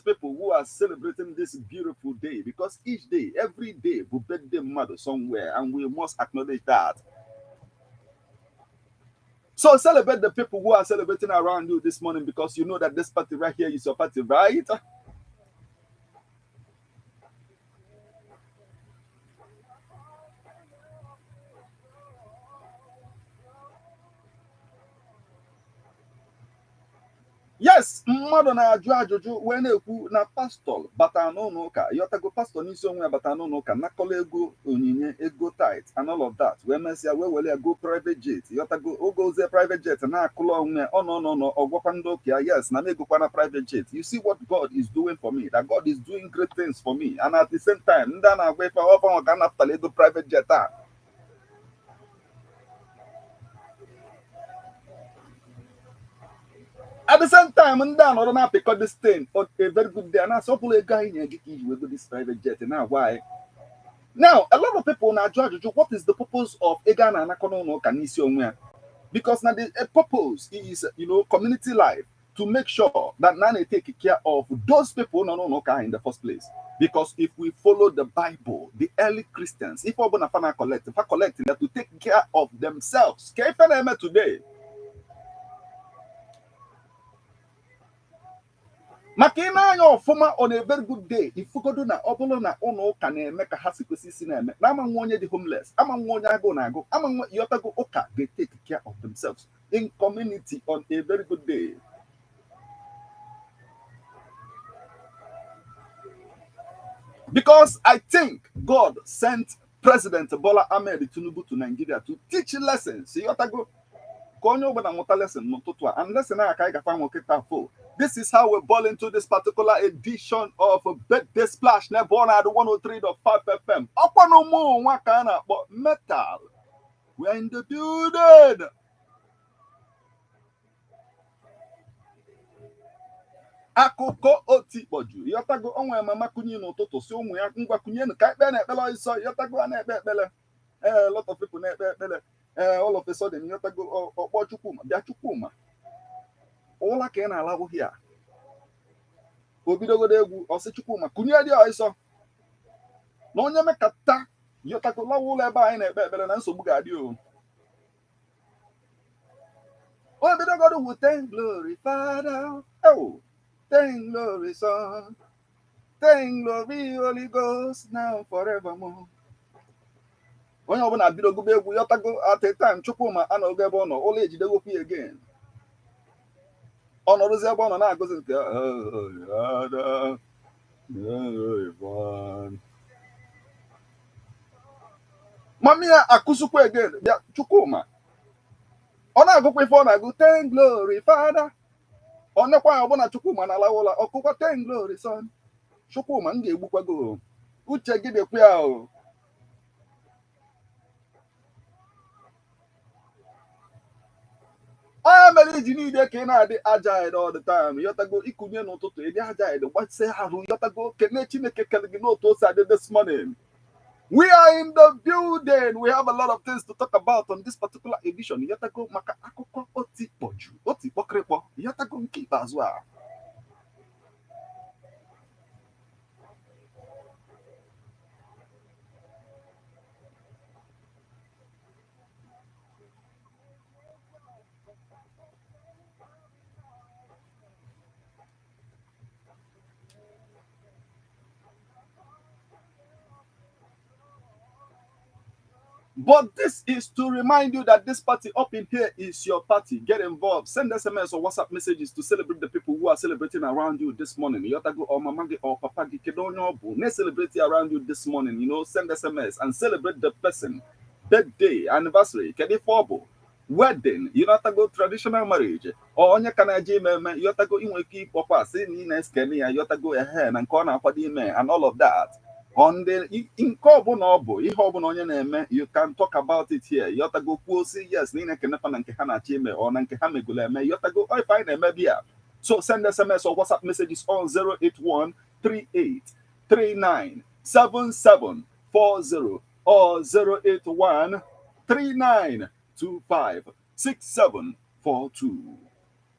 people who are celebrating this beautiful day, because each day, every day, will birthday mother somewhere, and we must acknowledge that. So celebrate the people who are celebrating around you this morning, because you know that this party right here is your party, right? Yes, mmadụ na-ajụ ajụjụ wee na-ekwu na pastọ bata n'ụlọ ụka, yọtago pastọ n'isi onwe ya bata n'ụlọ ụka, nakọla ego onyinye, ego tit and all of that, wee mesịa wee were ya go private jet, yọtago oge ozie private jet na-akụla onwe ya ọnọ ọgwakwa ndị ụka ya, yes, na m egokwa na private jet. You see what God is doing for me, that God is doing great things for me, and at the same time ndị a na-agwa ife ọfanwa ka a napụtara ego private jet a. At the same time, ndị a nọrọ na-apịkọ this thing on a very good day, and na asọpụrụ ego anyị na-eji ka iji wego this private jet. Now why? Now a lot of people na-ajụ ajụjụ, what is the purpose of ego a na-anakọ n'ụlọ ụka n'isi onwe ya? Because now the purpose is, community life, to make sure that now they take care of those people no in the first place. Because if we follow the Bible, the early Christians, if we're going to collect, if I collect, they have to take care of themselves. Today. maka ị na-anya ọfụma on a very good day, ifugodo na ọ bụrụ na ụlọ ụka na-eme ka ha si kwesị isi na-eme, na ama nwa onye dị homeless, ama nwa onye agụụ na-agụ, ama nwa yọtago ụka they take care of themselves in community on a very good day. Because I think God sent President Bola Ahmed Tinubu to Nigeria to teach lessons. Yọtago ka onye ọbụla mụta lesson n'ụtụtụ a, and lesson a ka anyị gafa nwoke tafo. This is how we ball into this particular edition of Birthday Splash. Now, born at 103.5 FM. Upon no more, one kind of metal. We're in the building. Akụkọ otikpoju yọtago onwe mama kunye n'ụtụtụ si ụmụ ya ngwa kunye ka ekpe na-ekpele ọsọ yọtago a na-ekpe ekpele. A lot of people na-ekpe ekpele. All of a sudden yọtago ọkpọ Chukwuma bịa Chukwuma. Ụla ka ị na-alabụ hia obidogodo egwu ọsị Chukwuma kunye dị ọsọ na onye mekata yọtago lawa ụlọ ebe anyị na-ekpe ekpere na nsogbu ga-adị o. Obidogodo wu thank glory Father, oh thank glory Son, thank glory Holy Ghost, now forevermore. Onye ọbụla bidogobe egwu yọtago at a time Chukwuma anọgo ebe ọ nọ ụlọ ejidegokwu ya again. Ọnọrụzi ebe ọ nọ na-agụzi nke mami ya akụzikwa again bịa Chukwuma ọ na-agụkwa ife ọ na-agụ thank glory Father. Ọ nekwa ya ọbụna Chukwuma na-ala ụla ọkụkwa thank glory Son. Chukwuma m ga-egbukwago uche gị dịkwa ya o. Onye mere iji niile ka ị na-adị agile all the time yọtago ikunye n'ụtụtụ ịdị agile gbase arụ yọtago kene Chineke kele gị n'otu o si adị this morning. We are in the building. We have a lot of things to talk about on this particular edition. Yọtago maka akụkọ otikpoju otikpọkịrịkpọ yọtago nke ikpeazụ a. But this is to remind you that this party up in here is your party. Get involved. Send SMS or WhatsApp messages to celebrate the people who are celebrating around you this morning. Yotago or Mamagi or Papa Gikedonyobu. Let's celebrate around you this morning. Send SMS and celebrate the person. Birthday, anniversary, Kedifobo, wedding, Yotago traditional marriage. Or onye kanaji meme, Yotago inweki papa, sin ines Kenya, Yotago ahead and corner for the and all of that. On the in Kobonobo, you can talk about it here. Yotago Pussy, yes, Nina Kenepan and Kehana Chime or Nankehame Guleme, Yotago, I find a maybe. So send SMS or WhatsApp messages on 081 38 39 7740 or 081 39 25 6742.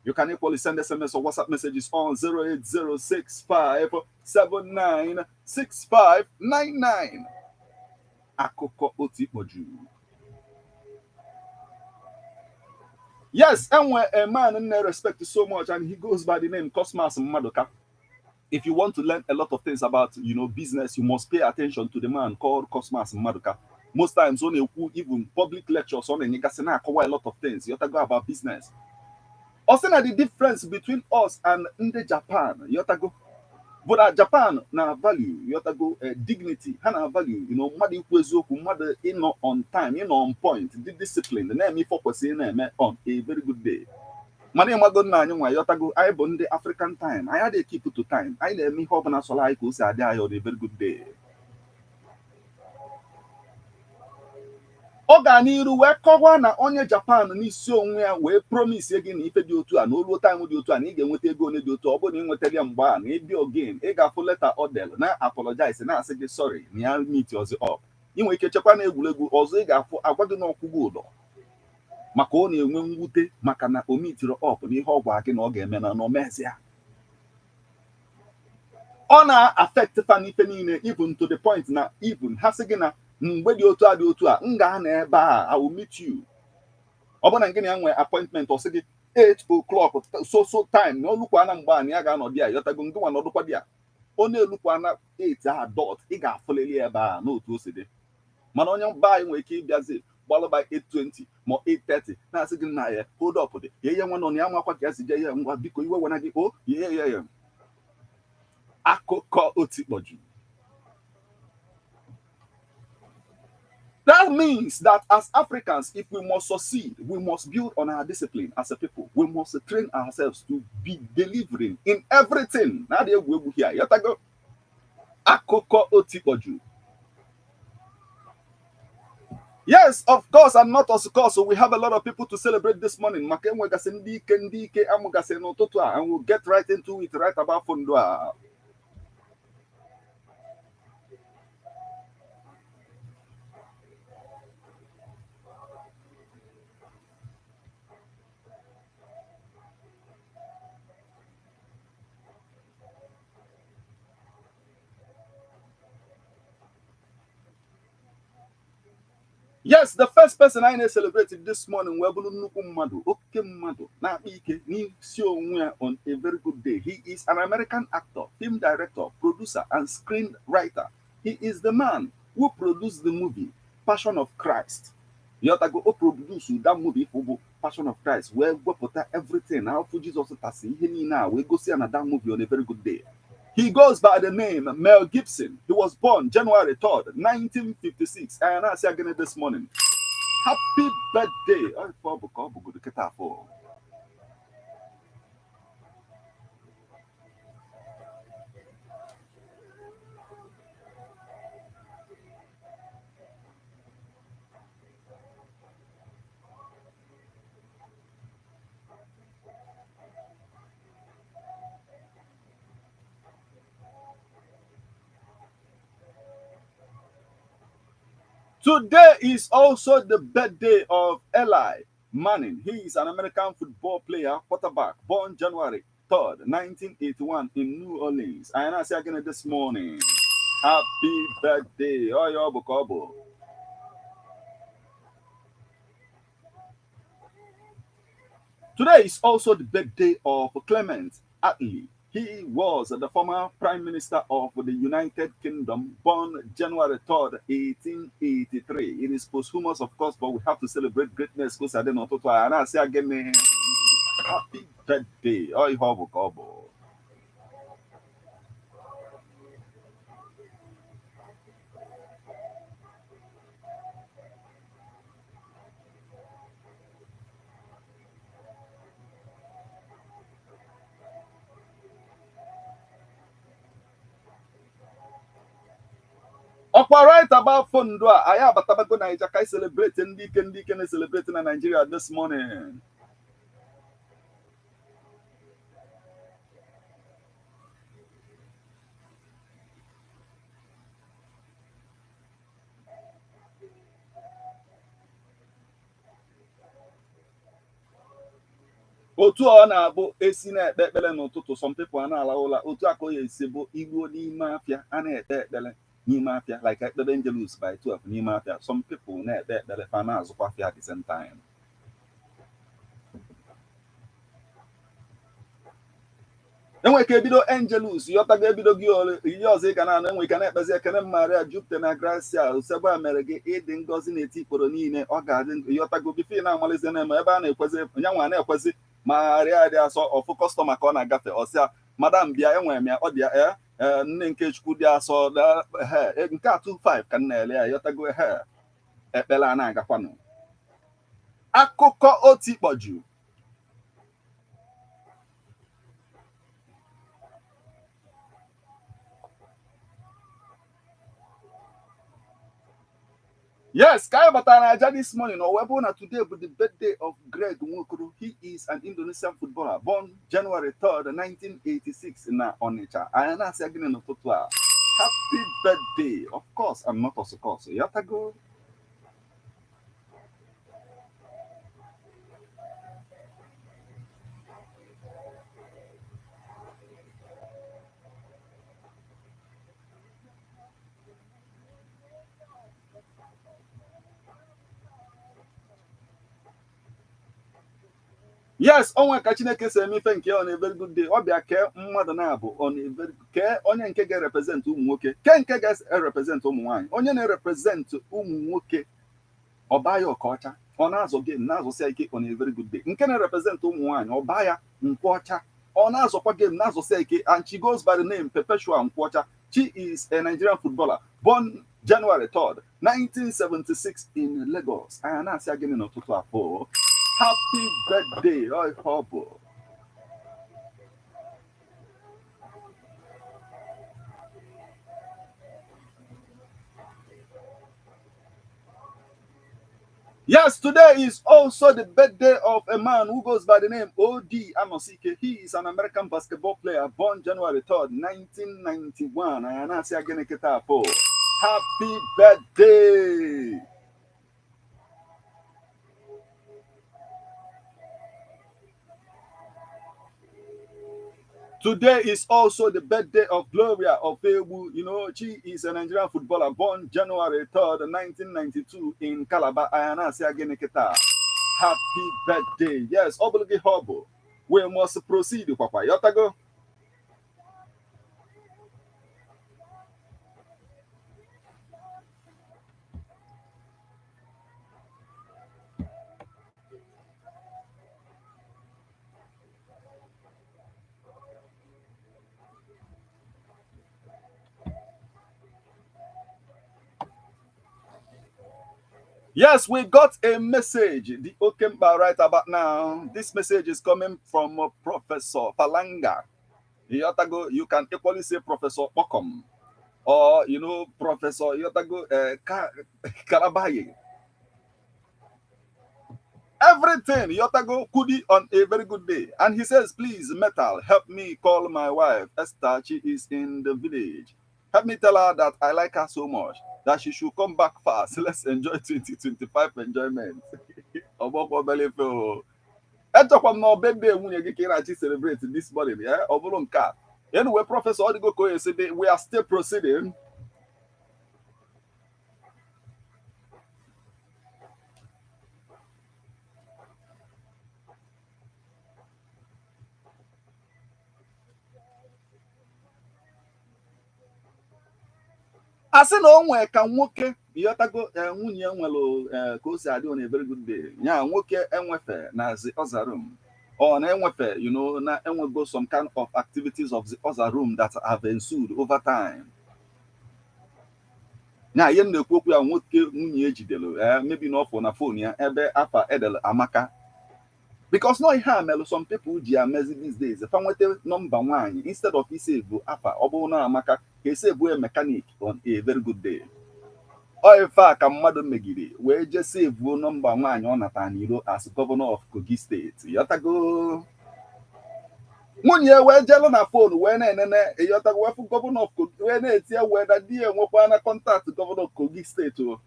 You can equally send SMS or WhatsApp messages on 08065796599. Akoko Otipoju. Yes, and when a man in there respect so much, and he goes by the name Cosmas Madoka. If you want to learn a lot of things about business, you must pay attention to the man called Cosmas Madoka. Most times, when you even public lectures on and you can a lot of things. You have to go about business. Also, the difference between us and the Japan. You have to go. But Japan na value, you have to go dignity, na value, mmadụ ikwu eziokwu, mmadụ ịnọ on time, ịnọ on point, the discipline, na-eme ife kwesịrị na-eme on a very good day. Mana ịmago nna anyị nwa yọtago anyị bụ ndị African time, anyị adịghị keep to time, anyị na-eme ihe ọbụla sọrọ anyị ka o si adị anyị on a very good day. Ọ ga n'iru wee kọwaa na onye Japan n'isi onwe ya wee promise gị na ife dị otu a na olu time dị otu a na ị ga-enweta ego one dị otu ọ bụrụ na ị nwetara ya mgbe a na ịbịa again ị ga-afụ leta odel na apologize na-asị gị sorry na ya meet ọzọ up. Ị nwere ike chekwa na egwuregwu ọzọ ị ga-afụ agwa gị n'ọkwụgwụ ụdọ maka ọ na-enwe mwute maka na o mitiri up na ihe ọ gwa gị na ọ ga-eme na n'omezie. Ọ na-affect fa n'ife niile even to the point na even ha sị gị na mgbe dị otu a dị otu a m ga-anọ ebe a I will meet you. Ọ bụrụ na gị na ya nwee appointment ọ sị gị 8 o'clock so time na olukwa na mgbe a na ya ga-anọ di ya yọtago ngị nwa nọdụkwa di ya ọ na-elukwa na 8 a dot ị ga-afụlili ebe a n'otu o si dị. Mana onye mba anyị nwere ike ịbịazi gbalụba 8:20 ma 8:30 na-asị gị na ya hold up dị ya ihe nwa nọ na ya makwa ka ya si je ya ngwa biko iwe wena gị o ya akụkọ otikpọju. That means that as Africans, if we must succeed, we must build on our discipline as a people. We must train ourselves to be delivering in everything. Now they will here. Yatago akoko otipoju. Yes, of course, and not of course. So we have a lot of people to celebrate this morning. Makenwe gasendi kendike amugase totua, and we'll get right into it right about Fundua. Yes, the first person I celebrated this morning, on a very good day. He is an American actor, film director, producer, and screenwriter. He is the man who produced the movie Passion of Christ. You have to go produce that movie for Passion of Christ, where we put everything. How Jesus also we go see another movie on a very good day. He goes by the name Mel Gibson. He was born January 3rd, 1956. And I say again this morning, happy birthday. Today is also the birthday of Eli Manning. He is an American football player, quarterback, born January 3rd, 1981 in New Orleans. And I say again this morning, happy birthday. Oyo Bukobo. Today is also the birthday of Clement Attlee. He was the former Prime Minister of the United Kingdom, born January 3rd, 1883. It is posthumous, of course, but we have to celebrate greatness because I don't know. And I say again, happy birthday. Oh, Kobo. Okwa right about Fundua. I have a Tabago Naija celebrating Deacon celebrating in Nigeria this morning. otu ọ na-abụ esi na-ekpe ekpere n'ụtụtụ, some people a na-ala ụla, otu aka ya esi bụ igbo n'ime afịa a na-ekpe ekpere n'ime afịa, like ekpere Angelus by 12 n'ime afịa, some people na-ekpe ekpere fa na-azụkwa afịa at the same time. enwe ka ebido Angelus yọtago ebido gị ihe ọzọ ị ga na-anụ, enwe ka na-ekpezi ekene Maria Jupiter na Gracia usegba mere gị ịdị ngọzi n'eti ikporo niile, ọ ga-adị yọtago bife na-amalizi na-eme ebe a na-ekwezi nyanwa na-ekwezi Maria dị asọ ọfụ kọstọma ka ọ na-agafe ọsịa madam bịa enwere m ya ọ dị ya nne nke Chukwu dị asọ nke a 25 ka m na-ele ya yọtago ekpere a na-agakwanụ. Akụkọ otu ikpọju. Yes, Kaya Batanaja this morning, or Webona today, but the birthday of Greg Nwokuru. He is an Indonesian footballer born January 3rd, 1986 in Onitsha. And I say again in Happy birthday. Of course, I'm not also called. So Yatago. Yes, onwe ka Chineke si eme ife nke on a very good day. Ọ bịa kee mmadụ na-abụ on a very kee onye nke ga-represent ụmụ nwoke, kee nke ga-represent ụmụ nwaanyị. Onye na-represent ụmụ nwoke ọba ya ọkọcha, ọ na-azọ game na-azọsịa ike on a very good day. Nke na-represent ụmụ nwaanyị ọba ya nkwọcha, ọ na-azọkwa game na-azọsịa ike, and she goes by the name Perpetua Nkwọcha. She is a Nigerian footballer born January 3rd, 1976 in Lagos. Anyị na-asị again n'ụtụtụ afọ. Happy birthday, oh Hobo. Yes, today is also the birthday of a man who goes by the name O.D. Anosike. He is an American basketball player born January 3rd, 1991. And I say again, happy birthday. Today is also the birthday of Gloria Ofewu. You know, she is a Nigerian footballer born January 3rd, 1992 in Calabar. Ayana Siageneketa. Happy birthday. Yes, obligate hobo. We must proceed, Papa. Yotago. Yes, we got a message. The Okemba right about now. This message is coming from Professor Palanga. Yotago, you can equally say Professor Okom. Or, you know, Professor Yotago Karabaye. Everything, Yotago Kudi on a very good day. And he says, please, Metal, help me call my wife, Esther. She is in the village. Help me tell her that I like her so much that she should come back fast. Let's enjoy 2025 enjoyment. Echekwa m na birthday nwunye gị ka ị na-achị celebrate this morning. Ọ bụrụ nke a. Anyway, Professor Odigo Koyesebe, we are still proceeding. Asị na o nwee ka nwoke ịghọtago nwunye nwere ka o si adị on a very good day. Ya nwoke enwefe na the other room. Or na enwefe, you know, na enwego some kind of activities of the other room that have ensued over time. Ya ihe na-ekwu okwu ya nwoke nwunye ejidelu maybe n'ọfọ na phone ya ebe afa edel amaka. Because no ihe a melụ some people ji amezi these days. If I nweta nọmba nwaanyị instead of isave afa ọ bụrụ na amaka ka esave a mechanic on a very good day. Ọ ife a ka mmadụ megide wee je save nọmba nwaanyị ọ nata n'iro as governor of Kogi State. Yotago nwunye wee jelu na phone wee na-enene yotago wefu governor of Kogi wee na-etinye wee na di enwekwa na contact governor of Kogi State o.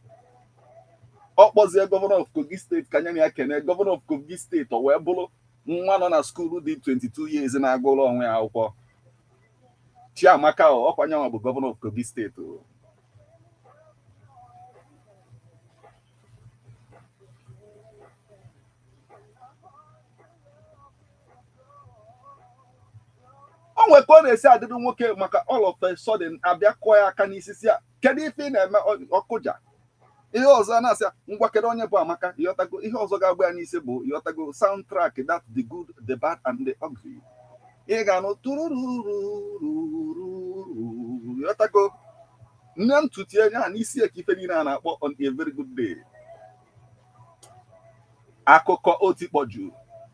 Ọ kpọzie governor of Kogi State ka nya ya kene governor of Kogi State o wee bụrụ nwa nọ na skuulu dị 22 years na-agụrụ onwe ya akwụkwọ. Chiamaka ọkwa nyanwa bụ gọvanọ of Kogi steeti. O nwere ka ọ na-esi adịrị nwoke maka all of a sudden abịa kụọ ya aka n'isi si ya, kedu ife ị na-eme ọkụja ihe ọzọ na-asị ngwa kedu onye bụ Amaka, ịghọtago ihe ọzọ ga-agba ya n'isi bụ ịghọtago soundtrack that the good the bad and the ugly. Ị ga-anụ tururururururu ịghọtago nne ntutu anya n'isi eke ife niile a na-akpọ on a very good day. Akụkọ otikpọju.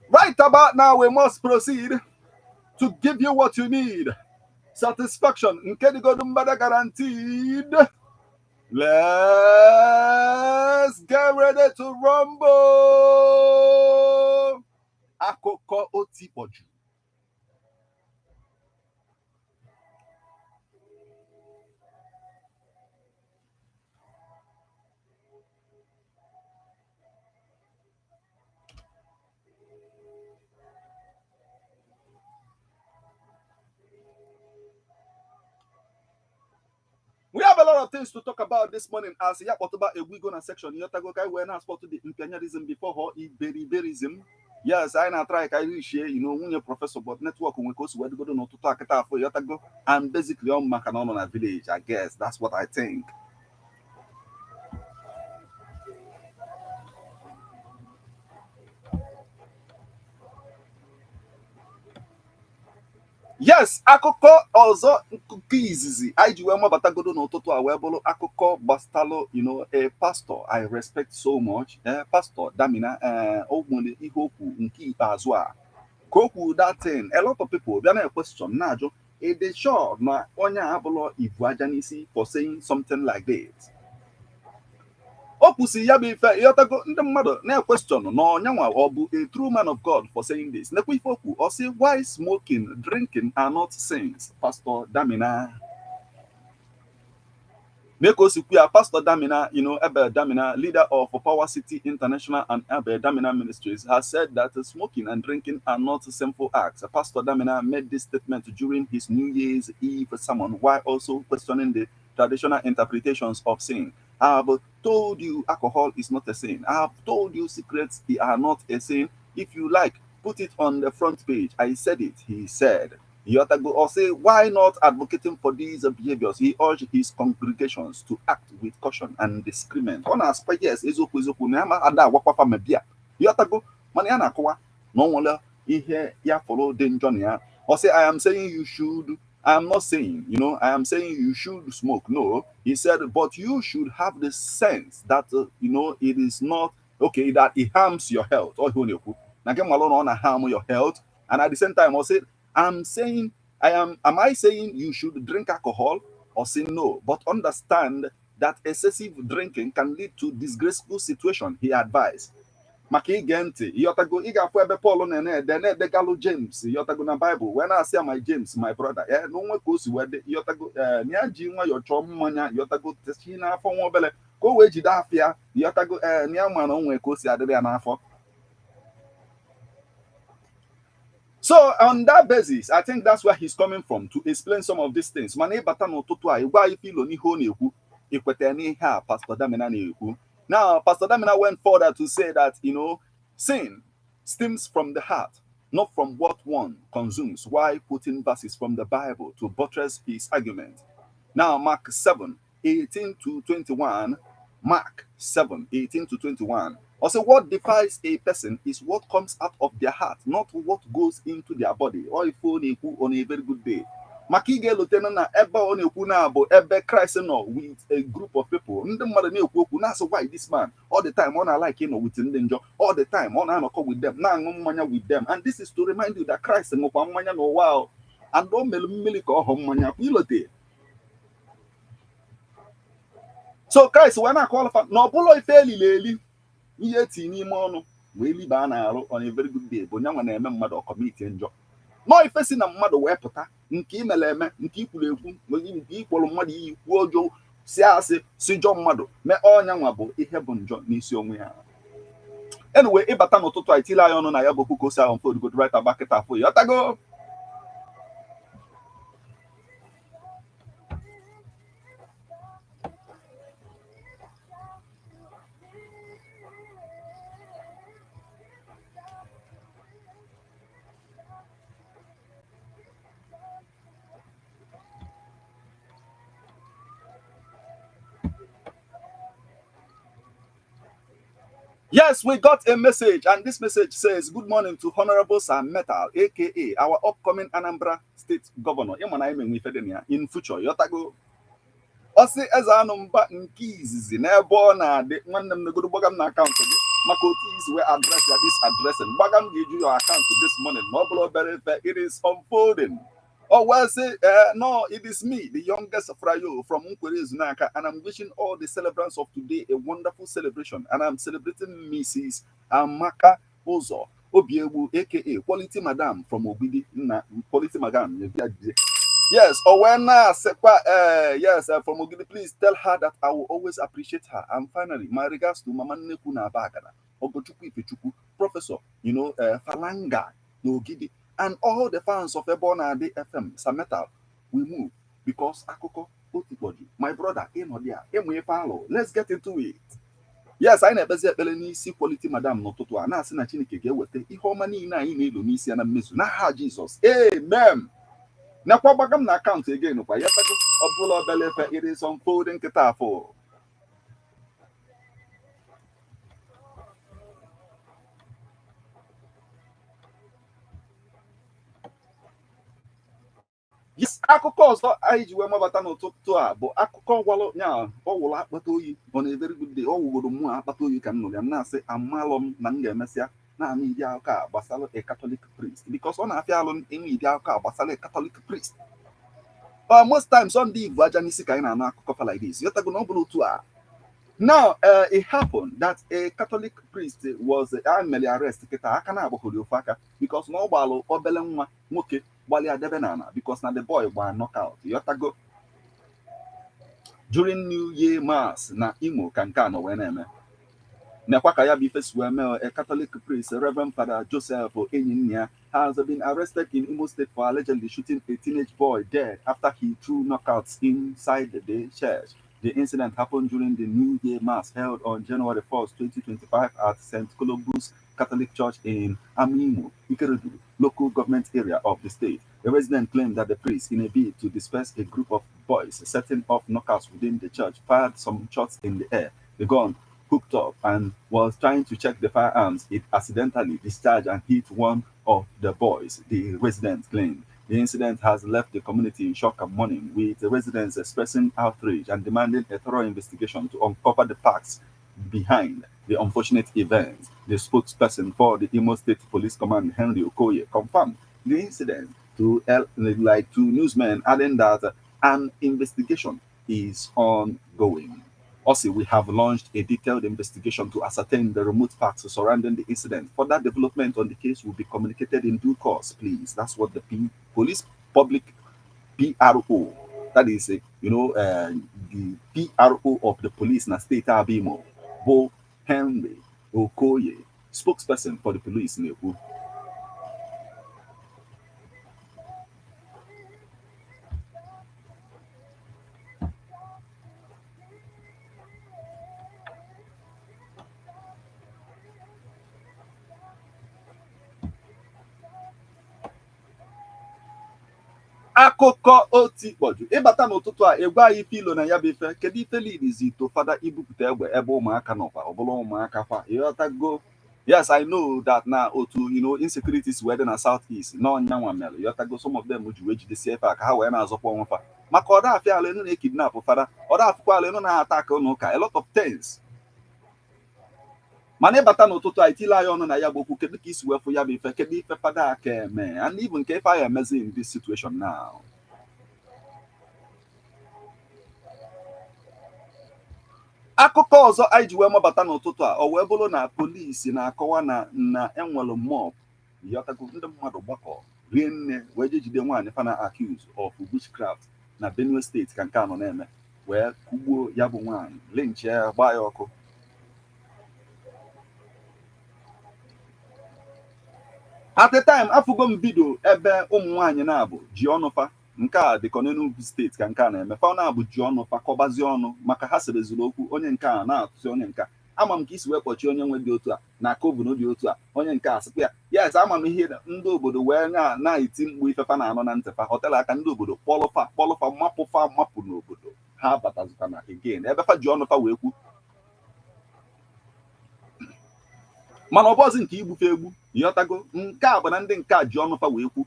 Right about now we must proceed to give you what you need. Satisfaction nke dịgodu mbada guaranteed. Let's get ready to rumble. Akụkọ otikpọju. We have a lot of things to talk about this morning as ya kpọtụba egwigo na section yotago ka we na sport the imperialism before her iberiberism. Yes, I na try ka share nwunye professor but network nwe ka o si wedgodo n'ụtụtụ akịta afọ yotago and basically on maka na na village. I guess that's what I think. Yes, akụkọ ọzọ nke izizi anyị ji wee mabatagodo n'ụtụtụ a wee bụrụ akụkọ gbastalụ a pastor I respect so much, Pastor Damina, o nwere ihe okwu nke ikpeazụ a ka o kwuru that thing. A lot of people bịa na question na-ajụ ịdị sure na onye a abụrụ ibu aja n'isi for saying something like this. O kwụsị ya bụ ife ịghọtago ndị mmadụ na-question na ọnyanwa ọ bụ a true man of God for saying this. Nekwa ife okwu ọ sị why smoking, drinking are not sins. Pastor Damina make us clear. Pastor Damina, Ebe Damina, leader of Power City International and Ebe Damina Ministries, has said that smoking and drinking are not sinful acts. Pastor Damina made this statement during his New Year's Eve sermon while also questioning the traditional interpretations of sin. I have told you alcohol is not a sin. I have told you secrets are not a sin. If you like, put it on the front page. I said it, he said. You ought to go or say, why not advocating for these behaviors? He urged his congregations to act with caution and discernment. On as yes, ezoku na ada wakwafa mebia. You ought to go, maniana kwa, no wonder here ya follow danger ya. Or say, I am saying you should. I am not saying, I am saying you should smoke. No, he said, but you should have the sense that, it is not okay, that it harms your health. Or harm your health. And at the same time, I said, am I saying you should drink alcohol or say no? But understand that excessive drinking can lead to disgraceful situation, he advised. Maka ige ntị ịghọtago ị ga-afụ ebe Paul na-edegalụ James ịghọtago na Bible wee na-asị my James my brother n'onwe ka o si wee dị ịghọtago na ya ji nwayọọ chọọ mmanya ịghọtago techi n'afọ nwa obele ka o wee jide afịa ịghọtago na ya ma na onwe ka o si adịrị ya n'afọ. So on that basis, I think that's where he's coming from to explain some of these things. Mana ịbata n'ụtụtụ a ịgwa ife ilo n'ihe ọ na-ekwu ikweta n'ihe a Pastor Damina na-ekwu. Now, Pastor Damina went further to say that, sin stems from the heart, not from what one consumes, while quoting verses from the Bible to buttress his argument. Now, Mark 7:18-21, Mark 7:18-21. Also, what defies a person is what comes out of their heart, not what goes into their body. Or if on a very good day. Makige Lieutenant na ebe ọ na-ekwu na bụ ebe Christ nọ with a group of people. Ndị mmadụ na-ekwu okwu na-asị why this man all the time ọ na-like with ndị njọ all the time ọ na-anọkọ with them na-aṅụ mmanya with them, and this is to remind you that Christ ṅụkwa mmanya n'ụwa and o mere mmiri ka ọ hụ mmanya ilote. So Christ wee na-akọwalfa na ọ bụla ife elili ihe eti n'ime ọnụ wee liba na-arụ on a very good day bụ nyanwa na-eme mmadụ ọkọmiti njọ. No ife si na mmadụ wee pụta nke imele eme nke ikwuru ekwu nke ikpọrọ mmadụ iyi kwuo ọjọọ si asị si jọ mmadụ mee ọnya nwa bụ ihe bụ njọ n'isi onwe ya. Anyway, ịbata n'ụtụtụ a itile anyị ọnụ na ya bụ okwu ka o si ahụ mfe odigodo right back it afọ ya ọtago. Yes, we got a message, and this message says, "Good morning to Honorable Sam Metal, aka our upcoming Anambra State Governor. In future, Yotago. Osi eze anụ mba nke izizi n'ebe ọ na-adị nwanne m negodo gbaga m na akaụntụ gị maka otu isi wee adres ya this addressing gbaga m ga-eju your account this morning na ọ bụla obere mfe it is unfolding. Oh, well, say, no, it is me, the youngest Frayo from Nkwere Zunaka, and I'm wishing all the celebrants of today a wonderful celebration. And I'm celebrating Mrs. Amaka Ozo Obiewu, aka Quality Madam from Obidi, Quality Madam. Yes, Owena Sekwa, yes, from Ogidi, please tell her that I will always appreciate her. And finally, my regards to Mama Nekuna Bagana, Ogochuku Ifechuku, Professor, Falanga, Ogidi, and all the fans of Ebona Day FM, Sametal, we move because Akoko, Otibodi, my brother, Enodia, Emwe Palo. Let's get into it. Yes, I never said see quality madam no toto na asị na Chineke ga-eweta ihe ọma niile anyị na-elo n'isi ya na mmezu n'aha Jizọs. Amen. Nakwa gbagam na akaụntụ again kwa ya tago ọbụla obele efe it is unfolding nkịta afọ. Yes, akụkọ ọzọ anyị ji wee mabata n'ụtụtụ a bụ akụkọ gwalụ nya ọwụlụ akpata oyi on a very good day ọ wụgoro mụ akpata oyi ka m nụrụ ya m na-asị amalụ m na m ga-emesịa na-ama ide akụkọ a gbasara a Catholic priest because ọ na-afịa alụ enwe ide akụkọ a gbasara a Catholic priest. Most times on the Igbo aja n'isi ka anyị na-anụ akụkọ like this yotago na ọ bụrụ otu a. Now, it happened that a Catholic priest was merely arrested because no balo obele nwa nwoke gbali adebe nana because na the boy was knockout. Yotago during New Year Mass na Imo Kankano weneme. Nekwaka Bifes a Catholic priest, Reverend Father Joseph Enyinya, has been arrested in Imo State for allegedly shooting a teenage boy dead after he threw knockouts inside the church. The incident happened during the New Year Mass held on January 1st, 2025 at St. Columba's Catholic Church in Amimo, Ikeredu, local government area of the state. A resident claimed that the priest, in a bid to disperse a group of boys setting off knockouts within the church, fired some shots in the air. The gun hooked up and was trying to check the firearms. It accidentally discharged and hit one of the boys, the resident claimed. The incident has left the community in shock and mourning, with the residents expressing outrage and demanding a thorough investigation to uncover the facts behind the unfortunate event. The spokesperson for the Imo State Police Command, Henry Okoye, confirmed the incident to newsmen, adding that an investigation is ongoing. Also, we have launched a detailed investigation to ascertain the remote facts surrounding the incident. Further development on the case will be communicated in due course, please. That's what the police public PRO, that is, the PRO of the police in the state Abimo, Bo Henry Okoye, spokesperson for the police in Ebu. Akụkọ otikpọjụ ịbata n'ụtụtụ a egwe anyị pilo na ya bụ ife kedu ife lidizi to fada ibupụta egbe ebe ụmụaka nọkwa ọbụla ụmụaka kwa ịghọtago. Yes, I know that na otu insecurities wee dị na southeast n'ọnya nwa mere ịghọtago some of them ji wee jidesie efe a ka ha wee na-azọkwa ọnwa fa maka ọda afịa ala enu na-ekidnap fada ọda afụkwa ala enu na-atak ụlọ ụka a lot of things. Mana ịbata n'ụtụtụ a itile anyị ọnụ na ya bụ okwu kedu ka isi wefu ya bụ ife kedu ife fada aka eme and even nke ife anyị emezi in this situation now. Akụkọ ọzọ anyị ji wee mabata n'ụtụtụ a o wee bụrụ na polisi na-akọwa na enwere mob yọtago ndị mmadụ gbakọ rie nne wee je jide nwaanyị fana accused of witchcraft na Benue steeti ka nke anọ na-eme wee kugbuo ya bụ nwaanyị lynch ya gbaa ya ọkụ. at the time afụgo m vidio ebe ụmụ nwaanyị na-abụ ji ọnụfa nke a dịka n'Enugu steeti ka nke a na-eme fa na-abụ ji ọnụfa kọbazie ọnụ maka ha serezuru okwu onye nke a na-atụsi onye nke ama m ka isi wee kpọchie onye nwe dị otu a na kovu dị otu a onye nke a sịkwa ya yes ama m ihe ndị obodo wee na-eti mkpu ifefa na-anọ na ntịfa họtel aka ndị obodo kpọlụfa mapụ n'obodo ha batazụkana again ebe fa ji ọnụfa wee kwu mana ọbọzi nke igbufe egbu ịghọtago nke a bụ na ndị nke a ji ọnụfa wee kwu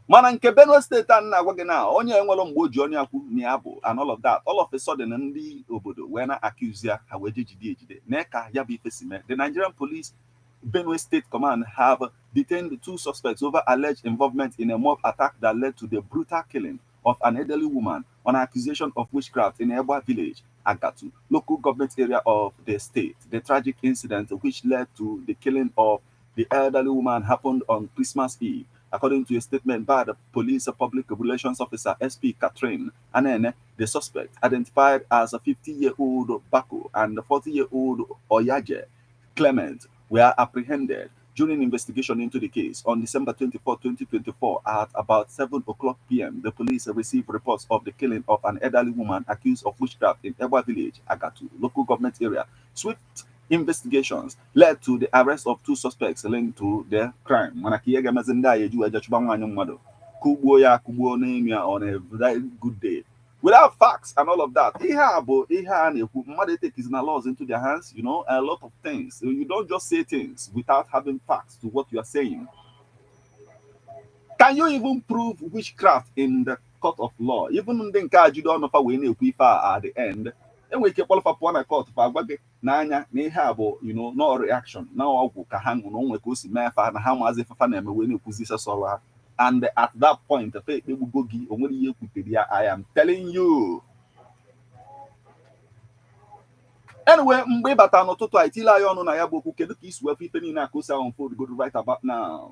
mana nke Benue steeti a na-agwa gị na onye enwere mgbe o ji onye akwu na ya bụ and all of that all of a sudden ndị obodo wee na-accuse ya ha wee ejide na ka ya bụ ife si mee. The Nigerian Police Benue State Command have detained 2 suspects over alleged involvement in a mob attack that led to the brutal killing of an elderly woman on accusation of witchcraft in Ebwa village, Agatu, local government area of the state. The tragic incident which led to the killing of the elderly woman happened on Christmas Eve, according to a statement by the police public relations officer SP Catherine Anene. The suspect, identified as a 50-year-old Bako and a 40-year-old Oyaje Clement, were apprehended during investigation into the case on December 24, 2024 at about 7 o'clock p.m. The police received reports of the killing of an elderly woman accused of witchcraft in Ewa village, Agatu, local government area. Swift investigations led to the arrest of 2 suspects linked to the crime. On a very good day. Without facts and all of that, taking laws into their hands, a lot of things. You don't just say things without having facts to what you are saying. Can you even prove witchcraft in the court of law? Even the you don't know at the end, and we keep all of upon a court for Nanya, no reaction. Now, Kahang, no one goes in Mafa, and how as if a fan when you put this solar. And at that point, I am telling you. Anyway, mgbe bata n'ụtụtụ a itila ya ọnụ na ya bụ okwu kedu ka isi wefe ife niile akụsa on food go right about now.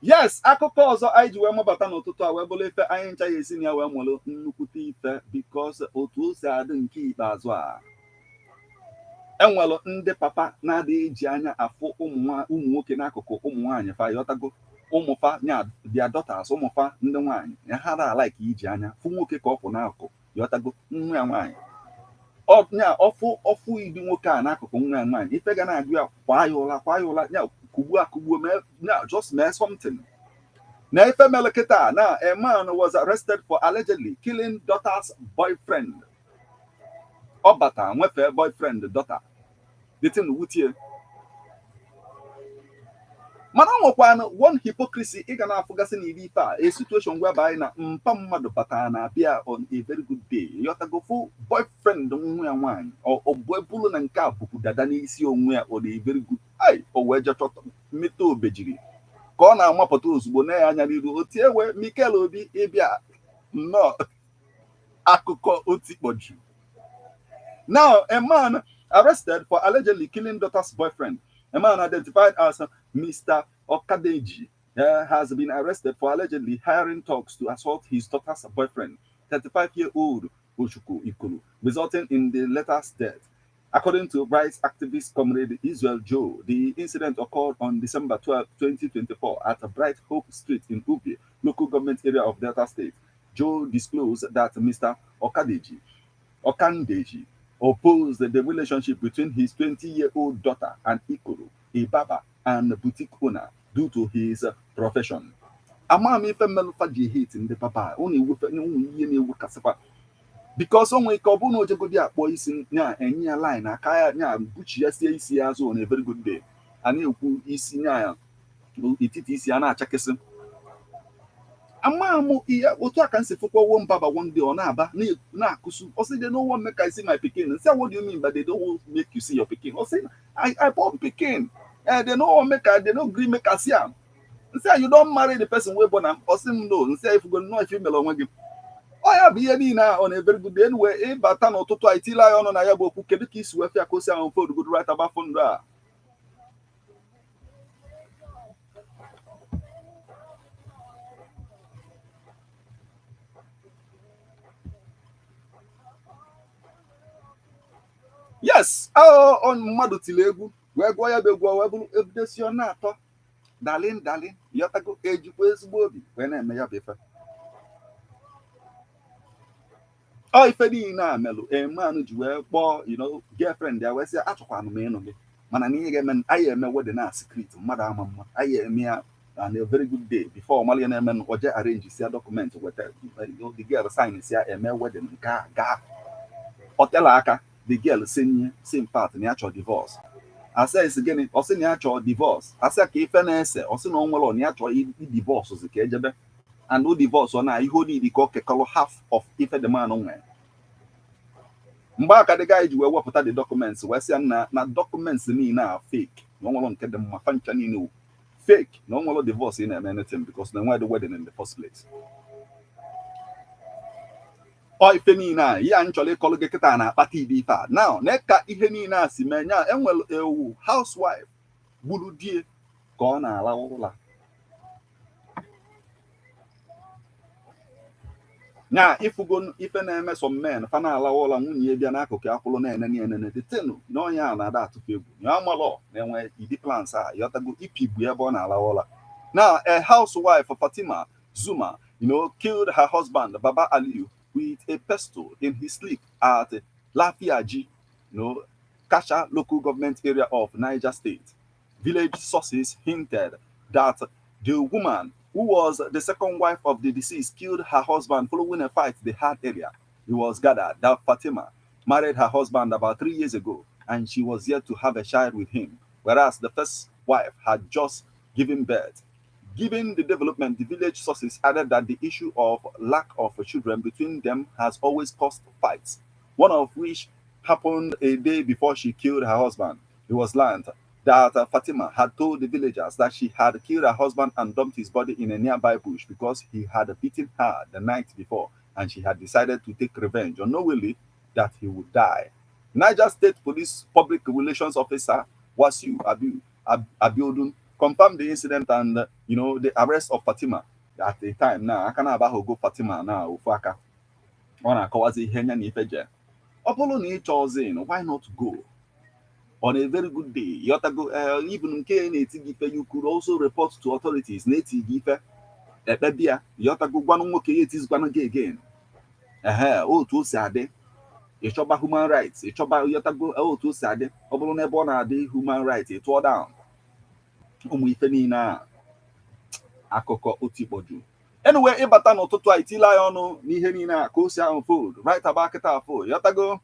Yes, akụkọ ọzọ anyị ji wee mụbata n'ụtụtụ a wee bụrụ ife anyị ncha ya esi na ya wee mụrụ nnukwute ife because otu o si adị nke ikpeazụ a enwere ndị papa na-adịghị eji anya afụ ụmụ nwoke n'akụkụ ụmụ nwaanyị fa yọtago ụmụfa nya dia daughters ụmụfa ndị nwaanyị ya ha da like iji anya fụ nwoke ka ọ kwụ n'akụkụ yọtago nwa ya nwaanyị nya ọfụ idi nwoke a n'akụkụ nwa ya nwaanyị ife ga na-agụ ya kwa ya ụla nya kugbuo just mee something. Na ife melekita na a man was arrested for allegedly killing daughter's boyfriend. Obata nwefe boyfriend daughter. The thing wutie. Mana nwekwana one hypocrisy ị ga na-afụgasị n'iri ife a situation whereby na mpa mmadụ batara na abịa on a very good day yọtagofu boyfriend nwa ya nwaanyị ọbụbụlụ na nke a bụkwu dada n'isi onwe ya on a very good ai o wee jechọta mmeta obejiri ka ọ na-amapụta ozugbo na ya anya n'iru oti ewe Mikel Obi ịbịa nnọọ akụkọ otikpọju. Now a man arrested for allegedly killing daughter's boyfriend. A man identified as Mr. Okadeji has been arrested for allegedly hiring thugs to assault his daughter's boyfriend, 35-year-old Oshuku Ikulu, resulting in the latter's death. According to rights activist comrade Israel Joe, the incident occurred on December 12, 2024 at Bright Hope Street in Ubi, local government area of Delta State. Joe disclosed that Mr. Okandeji opposed the relationship between his 20-year-old daughter and Ikoro, a barber and boutique owner, due to his profession. Amam ife melufa ji hate in the papa, only with any kasapa. Because only Kobuno Jagodi akpọ isi nya enye ya line aka ya nya buchi ya sie isi ya on a very good day. Ani ekwu isi nya ya ititi isi ya na-achakesi. Amamu iya otu aka nsi fukwa one baba one day ọ na-aba na-akụsu. O say they no want make I see my pikin. Say what do you mean by they don't want make you see your pikin? O say I born pikin. They no want make they no gree make I see am. Say you don't marry the person wey born am. O say no. Say if you go know if you melo onwe gị. Ọ ya bụ ihe niile on a very good day anyway ịbata n'ụtụtụ a itila ya ọnụ na ya bụ okwu kedu ka isi wefe akosi ahụ food good right about fund a. Yes, oh, on mmadụ tiri egwu wee gụọ ya bụ egwu wee bụrụ ebudesi ọ na-atọ dalin dalin yọtago ejikwa ezigbo obi wee na-eme ya bụ ife. Ọ ife niile a melụ emanụ ji wee kpọọ girlfriend ya wee sị achọkwanụ m ịnụ gị mana na ihe ga-eme anyị eme wedin na secret mmadụ ama mma anyị eme ya on a very good day before ọmalị na-eme oje arrange si ya document weta the girl sign si ya eme wedin nke a gaa ọtela aka the girl si in fact na ya chọọ divorce asa esi gịnị ọ sị na ya chọọ divorce asa ka ife na-ese ọ sị na ọ nwere na ya chọọ divorce zi ka ejebe and o divorce ọ na ihe onidi ka ọ kekọrọ half of ife the man nwere mgbe aka dị guy ji wee wepụta the documents wee sị na documents niile a fake na ọ nwere nke dị mma fancha niile fake na ọ nwere divorce ị na-eme anything because na enweghị wedding in the first place. Ọ ife niile a ya nchọrọ ịkọlụ gị kịta na-akpata ide ife a now na ka ihe niile a si mee nya enwere ewu housewife gburu die ka ọ na-ala ụla nya ifugo ife na-eme some men fa na-ala ụla nwunye ya bịa n'akụkụ akwụlụ na-enene detenu na onye a na-ada atụfu egwu ya amalọ na-enwe idi plans a yọtago ipigbu ebe ọ na-ala ụla. Now a housewife Fatima Zuma killed her husband Baba Aliyu with a pistol in his sleep at Lafiaji, Kasha local government area of Niger State. Village sources hinted that the woman, who was the second wife of the deceased, killed her husband following a fight they had earlier. It was gathered that Fatima married her husband about 3 years ago and she was yet to have a child with him, whereas the first wife had just given birth. Given the development, the village sources added that the issue of lack of children between them has always caused fights, one of which happened a day before she killed her husband. It was learned that Fatima had told the villagers that she had killed her husband and dumped his body in a nearby bush because he had beaten her the night before and she had decided to take revenge unknowingly that he would die. Niger State Police Public Relations Officer Wasiu Abiodun confirmed the incident and the arrest of Fatima at the time. Now I cannot about go Fatima now Ufaka on a kawazi henya ni feje. Apollo ni chosen, why not go? On a very good day, Yotago even K you could also report to authorities Nati Gife Ebia, Yotago Guanoke it is gonna get again. Oh too sad. It's about human rights, it's about Yotago, oh too sad. Obolone Bona de human rights, it tore down. Umifenina akụkọ otikpoju. Anyway, ịbata n'ụtụtụ a itila ya ọnụ n'ihe niile a ka o si ahụ food right about kịta afọ yọtago.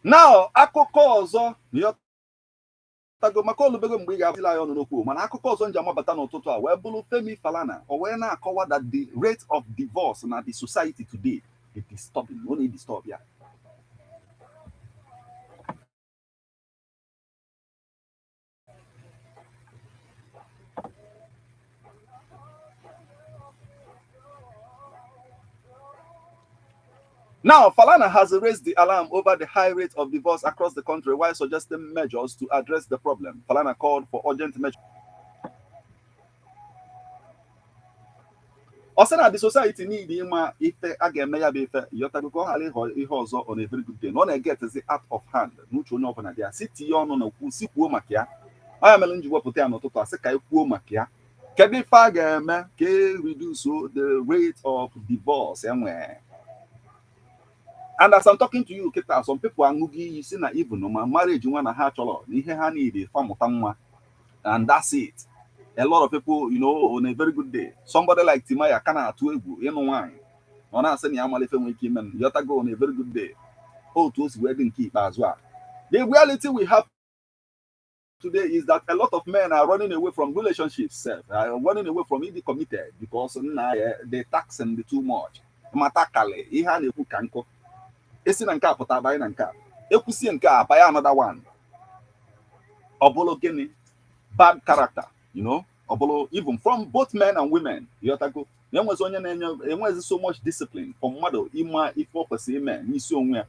Now akụkọ ọzọ yọtago maka olubego mgbe ị ga-atila ya ọnụ n'okwu mana akụkọ ọzọ nji amabata n'ụtụtụ a wee bụrụ Femi Falana o wee na-akọwa that the rate of divorce na the society today is disturbing. Ọ na-edisturb ya. Now, Falana has raised the alarm over the high rate of divorce across the country while suggesting measures to address the problem. Falana called for urgent measures. Also, the society need ịma ife a ga-eme ya bụ ife yọtago ghara ịghọ ihe ọzọ on a very good day. Na ọ na-egetzi out of hand n'uche onye ọbụla dị ya si tinye ọnụ na okwu si kwuo maka ya. Onye mere nji wepụta ya n'ụtụtụ a sị ka anyị kwuo maka ya. Kedu ife a ga-eme ka reduce the rate of divorce enwere? And as I'm talking to you, Kita, some people are moving, you see, na even no marriage, one a heart or the honey, the farm and that's it. A lot of people, on a very good day. Somebody like Timaya Kana to wine. On us, any Amalifan with him and Yotago on a very good day. Oh, to us wedding keep as well. The reality we have today is that a lot of men are running away from relationships, are running away from being committed because they tax them too much. Matakale, Ihan Kanko. Esi na nke a pụta abanye na nke a ekwusie nke a abanye another one ọbụlụ gịnị bad character ọbụlụ even from both men and women yotago enwezi onye na-enye enwezi so much discipline for mmadụ ịma ife ọ kwesịrị ime n'isi onwe ya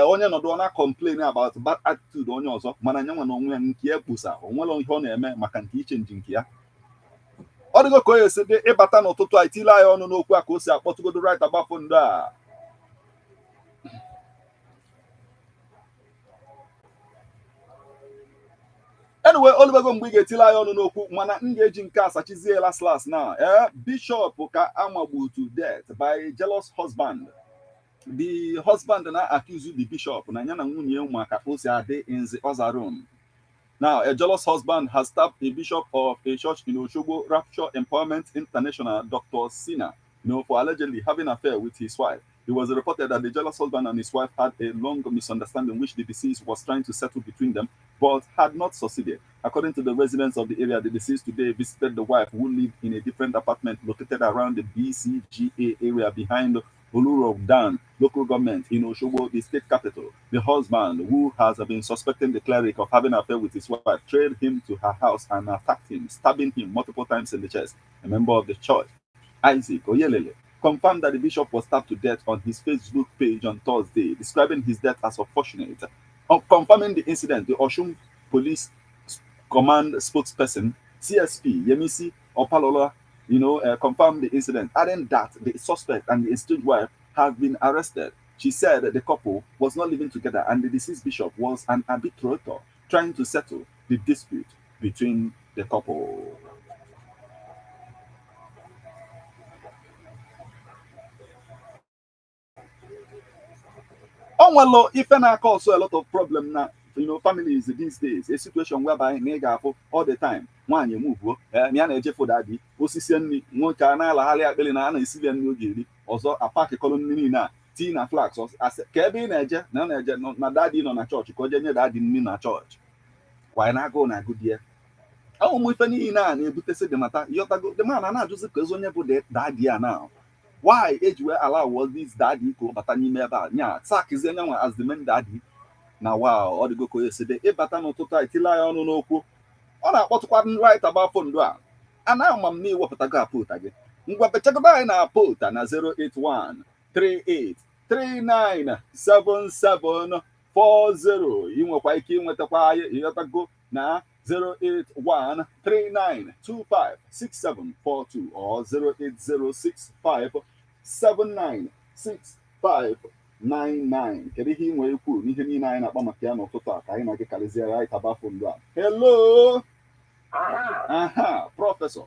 onye nọdụ ọ na-complain about bad attitude onye ọzọ mana nye nwe na onwe ya nke ya kpusa onwere ihe ọ na-eme maka nke iche nke ya ọ dịgo ka o esi dị ịbata n'ụtụtụ a itile anyị ọnụ n'okwu a ka o si akpọtụgodo right agbafụ ndụ a anyway olubego mgbe ị ga-etile anyị ọnụ n'okwu mana m ga-eji nke asachizie las na bishop ka amagbu to death by jealous husband. The husband now accused the bishop na ya na nwunye ụmụaka o si adị in the other room. Now, a jealous husband has stabbed a bishop of a church in Oshobo, Rapture Empowerment International, Dr. Sina, for allegedly having an affair with his wife. It was reported that the jealous husband and his wife had a long misunderstanding which the deceased was trying to settle between them, but had not succeeded. According to the residents of the area, the deceased today visited the wife who lived in a different apartment located around the BCGA area behind Olurodan local government in Oshobo, the state capital. The husband, who has been suspecting the cleric of having an affair with his wife, trailed him to her house and attacked him, stabbing him multiple times in the chest. A member of the church, Isaac Oyelele, confirmed that the bishop was stabbed to death on his Facebook page on Thursday, describing his death as unfortunate. Confirming the incident, the Oshun Police Command spokesperson, CSP Yemisi Opalola, confirmed the incident, adding that the suspect and the estranged wife have been arrested. She said that the couple was not living together and the deceased bishop was an arbitrator trying to settle the dispute between the couple. Well, if I also a lot of problem now, families these days, a situation whereby nigga all the time. One you move, for daddy, osisi nwoke na alaghalị akpịrị na ana esi nri oge eri ọzọ apaki kolonini na tea na flax ka ebe ị na-eje na daddy nọ na chọọchị ka o je nye daddy nri na chọọchị kwa na-agụ na agụ die ụmụ ife niile a na-ebutesi dị mata yọtago the man na-ajụzi ka ezi onye bụ daddy a now why eji wee allow this daddy ka ọ bata n'ime ebe a nya sakizie nyanwa as the main daddy na wow ọ dịgo ka o si dị ịbata n'ụtụtụ a itile ya ọnụ n'okwu ọ na-akpọtụkwa right agbafụ ndụ a ana ma m na iwepụtago apụta gị ngwa bechagodo anyị na apụta na 08138397740 ị nwekwa ike ịnwetakwa anyị ịghọtago na 08139256742 or 08065796599. Kedu ihe ị nwere ikwu n'ihe niile anyị na-akpa maka ya n'ụtụtụ a ka anyị na-gị karịzie right agbafụ ndụ a. Hello. Professor.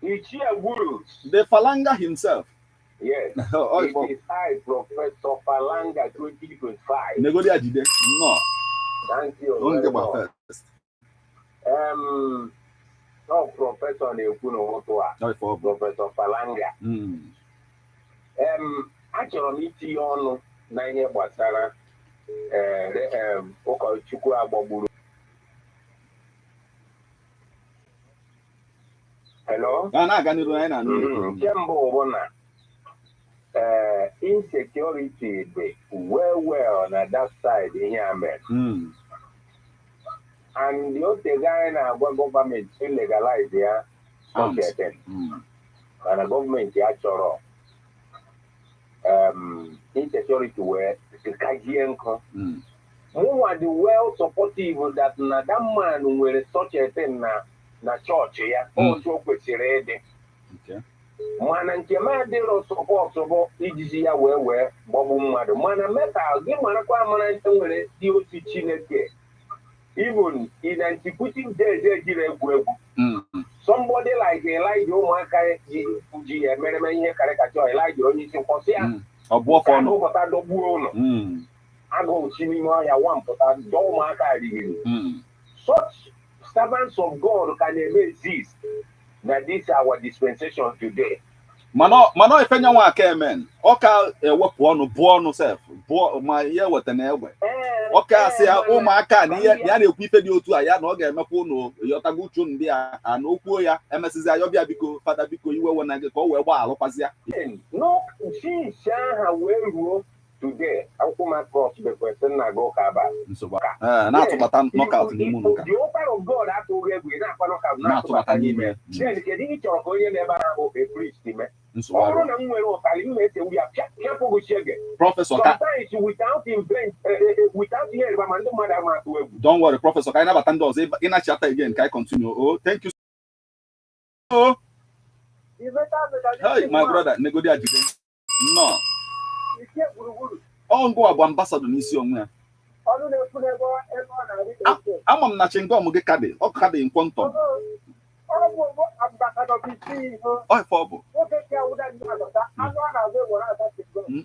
The Falanga himself. Yes. It is I, Professor Falanga 2025. Negodia Jide. No. Thank you. Don't get my first. No, Professor Neukuno Otoa. Professor Falanga. Achọrọ m itinye ọnụ na ihe gbasara ụkọchukwu agbagburu. Hello? Nke mbụ bụ na insecurity dị well na that side ihe a mere. And the ote guy na-agwa gọọmenti illegalize ya mana gọọmenti ya chọrọ insecurity wee kajie nkụ. Mụnwa dị well supportive that na that man nwere such a thing na chọọchị ya otu o kwesịrị ịdị. Mana nke m adịrọ sọpọtụ bụ ijiji ya wee gbagbu mmadụ mana meta gị marakwa amara nwere dị otu Chineke. Even in antiquity days, ejiri egwu. Somebody like Elijah ụmụaka ji emere ihe karịkachọ Elijah onye isi nkwọsị ya agụpụta dọgbuo ụlọ agụchi n'ime ọhịa wampụta dọ ụmụaka rigiri. Such servants of God can exist na this our dispensation today. Mana ife nyanwa aka emen ọ ka ewepụ ọnụ bụọ ọnụ sef bụọ ma ihe weta na egbe ọ ka asị ya ụmụaka na ya na-ekwu ife dị otu a ya na ọ ga-emekwa ụnụ yọtago uchu ndị a na okwuo ya emesizi ayọbịa biko fada biko iwe wena gị ka ọ wee gbaa alụkwazi ya no since aha wee ruo today, I'm coming across the person I go kaba. So not to batan knockout in the moon. The offer of God I told you we not to batan him. Then the king of Korea never have a priest him. So I don't know we are careful with Shege. Professor, sometimes without invent, without hearing about don't worry, Professor. I never attend those in a chapter again. Can I continue? Oh, thank you. Oh, hey, my brother, Negodia. No. Oh, go up ambassador n'isi onwe. Ama m na chingom ge kade, o kade in quantum. Oh, fobo.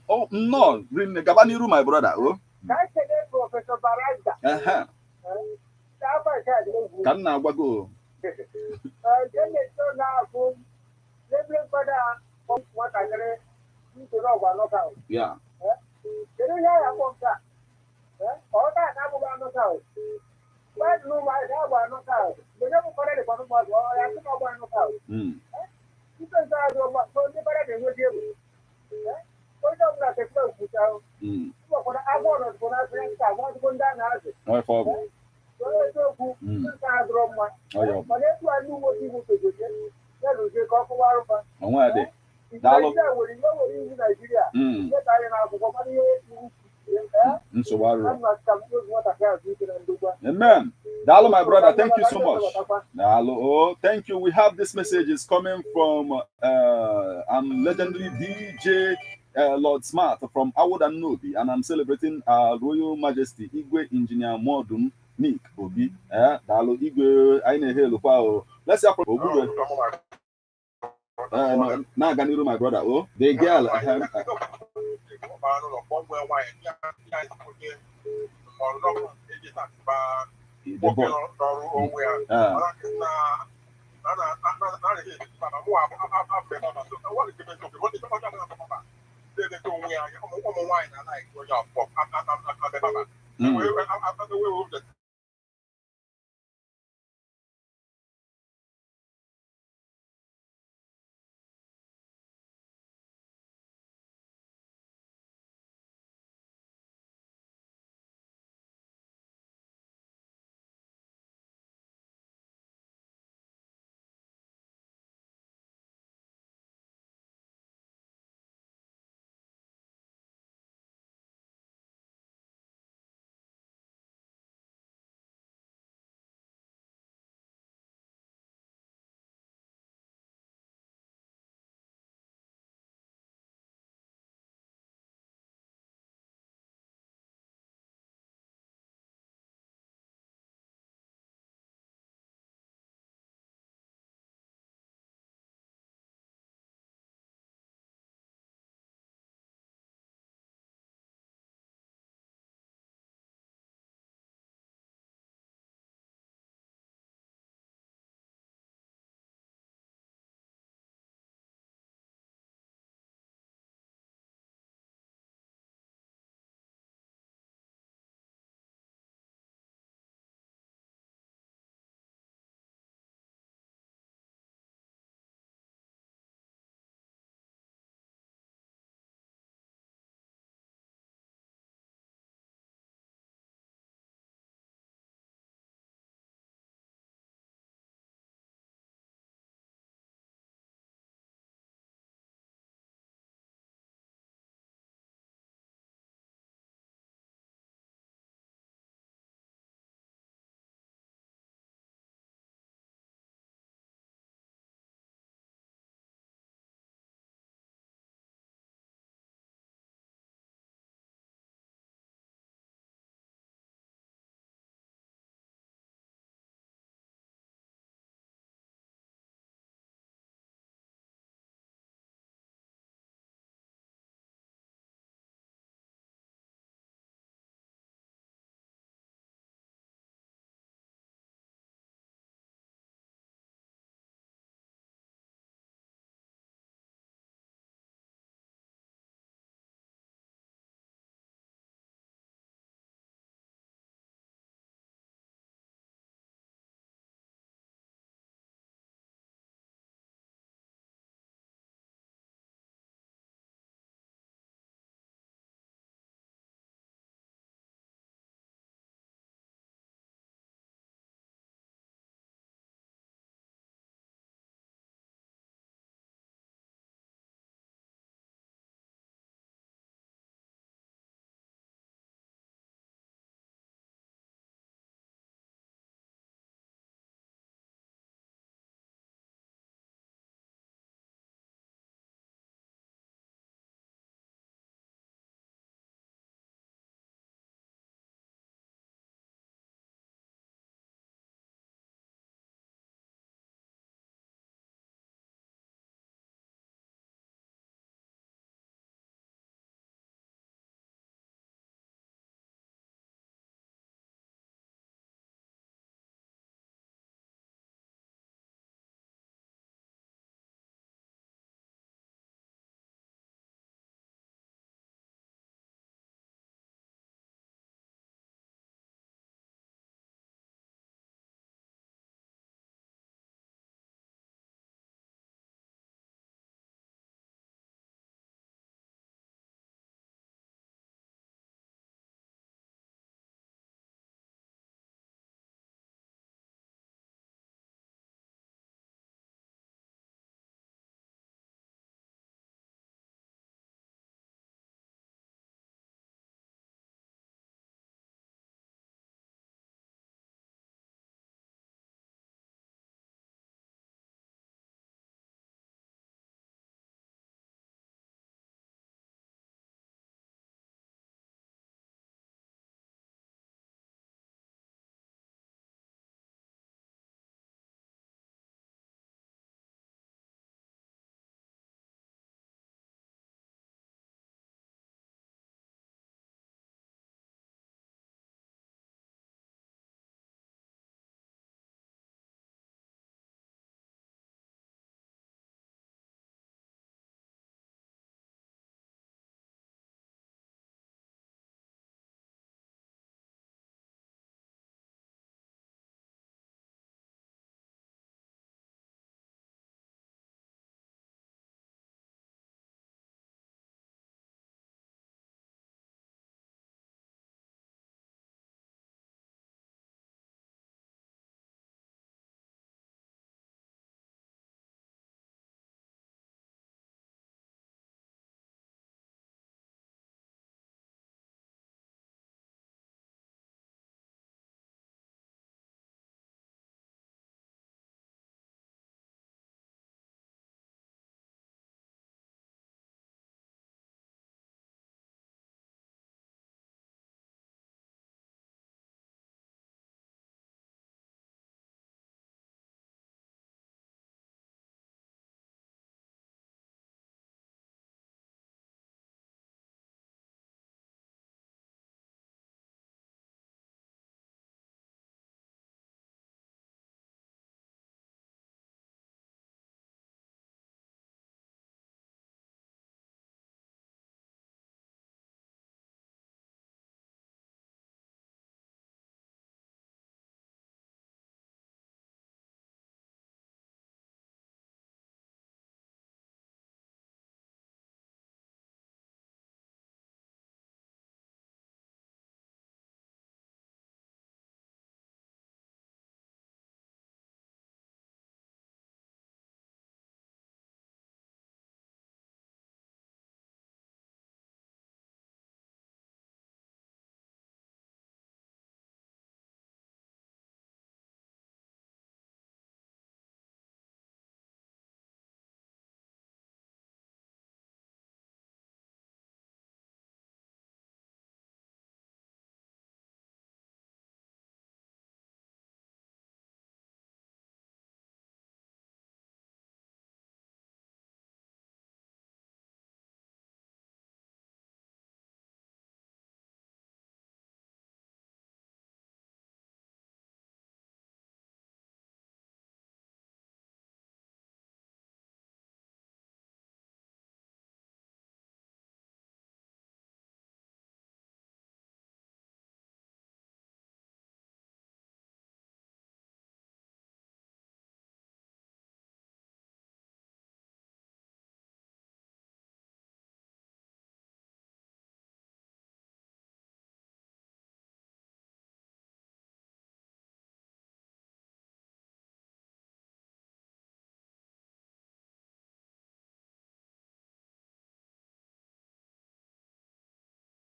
Oh, no, bring the Gabani room, my brother. Oh. Can now go. Yeah. Amen. Dalo, my brother, thank you so much. Dalo, oh, thank you. We have this message is coming from I'm legendary DJ Lord Smart from Award and Nobi, and I'm celebrating Royal Majesty Igwe Engineer Modun Nick Obi. Dalo Igwe, I know. Let's hear from now Ganiru, my brother. Oh, the girl.